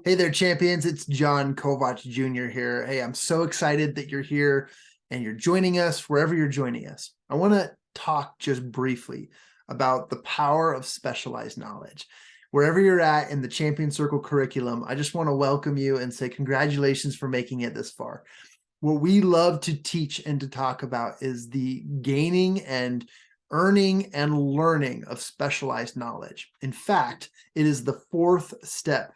Hey there, champions. It's Jon Kovach Jr. here. Hey, I'm so excited that you're here and you're joining us wherever you're joining us. I want to talk just briefly about the power of specialized knowledge. Wherever you're at in the Champion Circle curriculum, I just want to welcome you and say congratulations for making it this far. What we love to teach and to talk about is the gaining and earning and learning of specialized knowledge. In fact, it is the fourth step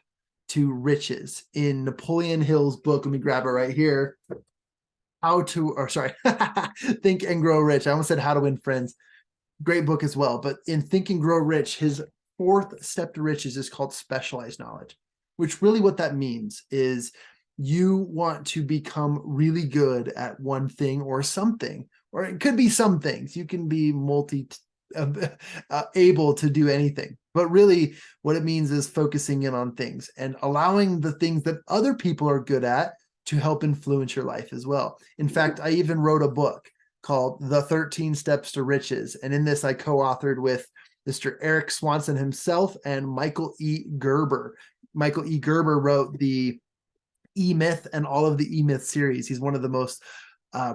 to riches in Napoleon Hill's book. Let me grab it right here. Think and Grow Rich. I almost said How to Win Friends. Great book as well. But in Think and Grow Rich, his fourth step to riches is called specialized knowledge, which really what that means is you want to become really good at one thing or something, or it could be some things. You can be able to do anything. But really, what it means is focusing in on things and allowing the things that other people are good at to help influence your life as well. In fact, I even wrote a book called The 13 Steps to Riches. And in this, I co-authored with Mr. Eric Swanson himself and Michael E. Gerber. Michael E. Gerber wrote the E-Myth and all of the E-Myth series. He's one of the most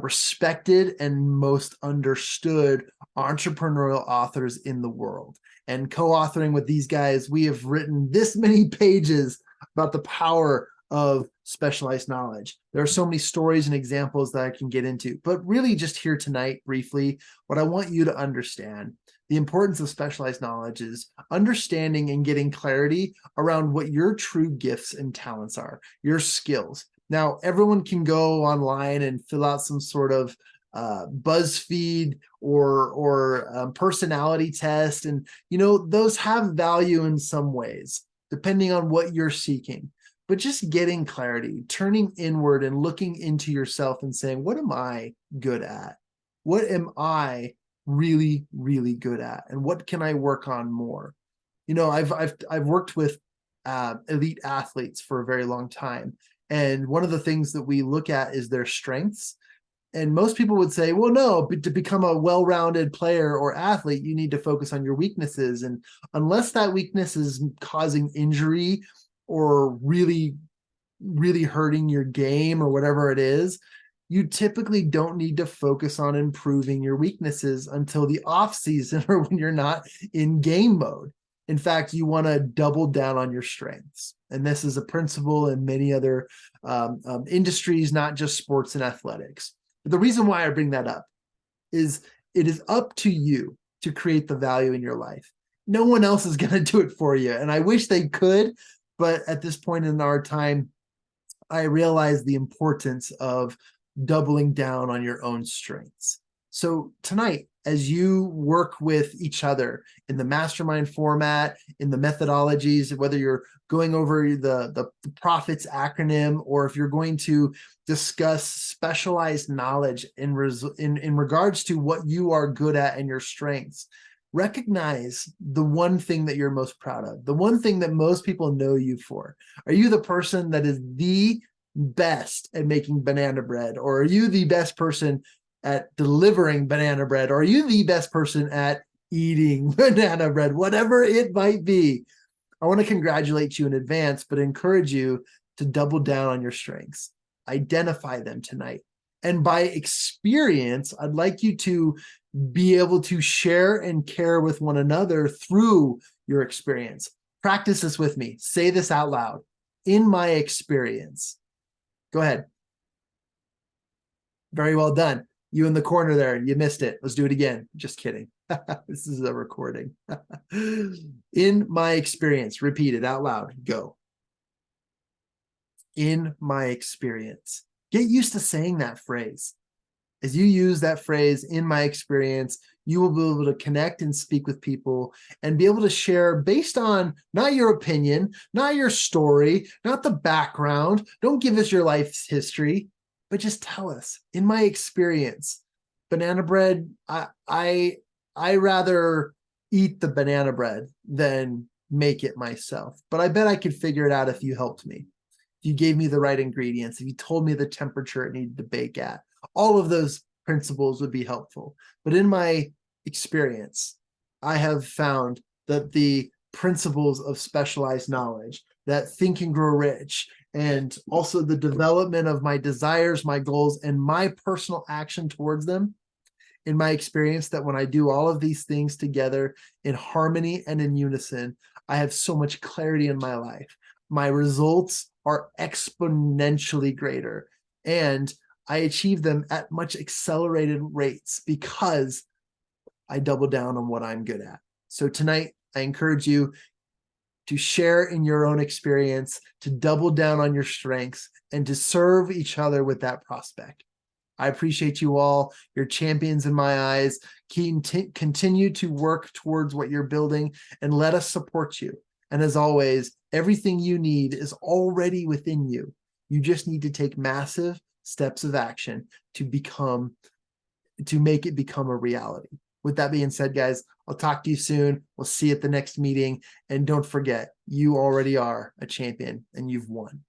respected and most understood entrepreneurial authors in the world. And co-authoring with these guys, we have written this many pages about the power of specialized knowledge. There are so many stories and examples that I can get into, but really just here tonight, briefly, what I want you to understand, the importance of specialized knowledge is understanding and getting clarity around what your true gifts and talents are, your skills. Now, everyone can go online and fill out some sort of BuzzFeed or personality test. And, those have value in some ways, depending on what you're seeking. But just getting clarity, turning inward and looking into yourself and saying, what am I good at? What am I really, really good at? And what can I work on more? I've worked with elite athletes for a very long time. And one of the things that we look at is their strengths. And most people would say, well, no, but to become a well-rounded player or athlete, you need to focus on your weaknesses. And unless that weakness is causing injury or really, really hurting your game or whatever it is, you typically don't need to focus on improving your weaknesses until the off season or when you're not in game mode. In fact, you want to double down on your strengths. And this is a principle in many other industries, not just sports and athletics. But the reason why I bring that up is it is up to you to create the value in your life. No one else is going to do it for you. And I wish they could, but at this point in our time, I realize the importance of doubling down on your own strengths. So tonight, as you work with each other in the mastermind format, in the methodologies, whether you're going over the PROPHETS acronym, or if you're going to discuss specialized knowledge in regards to what you are good at and your strengths, recognize the one thing that you're most proud of, the one thing that most people know you for. Are you the person that is the best at making banana bread? Or are you the best person at delivering banana bread? Or are you the best person at eating banana bread? Whatever it might be, I want to congratulate you in advance, but encourage you to double down on your strengths. Identify them tonight. And by experience, I'd like you to be able to share and care with one another through your experience. Practice this with me. Say this out loud. In my experience. Go ahead. Very well done. You in the corner there, you missed it. Let's do it again. Just kidding. This is a recording. In my experience. Repeat it out loud. Go. In my experience. Get used to saying that phrase. As you use that phrase, in my experience, you will be able to connect and speak with people and be able to share based on not your opinion, not your story, not the background. Don't give us your life's history, but just tell us, in my experience, banana bread, I rather eat the banana bread than make it myself. But I bet I could figure it out if you helped me. If you gave me the right ingredients, if you told me the temperature it needed to bake at. All of those principles would be helpful. But in my experience, I have found that the principles of specialized knowledge, that Think and Grow Rich, and also the development of my desires, my goals, and my personal action towards them. In my experience, that when I do all of these things together in harmony and in unison, I have so much clarity in my life. My results are exponentially greater, and I achieve them at much accelerated rates because I double down on what I'm good at. So tonight, I encourage you to share in your own experience, to double down on your strengths, and to serve each other with that prospect. I appreciate you all. You're champions in my eyes. Continue to work towards what you're building, and let us support you. And as always, everything you need is already within you. You just need to take massive steps of action to make it become a reality. With that being said, guys, I'll talk to you soon. We'll see you at the next meeting. And don't forget, you already are a champion and you've won.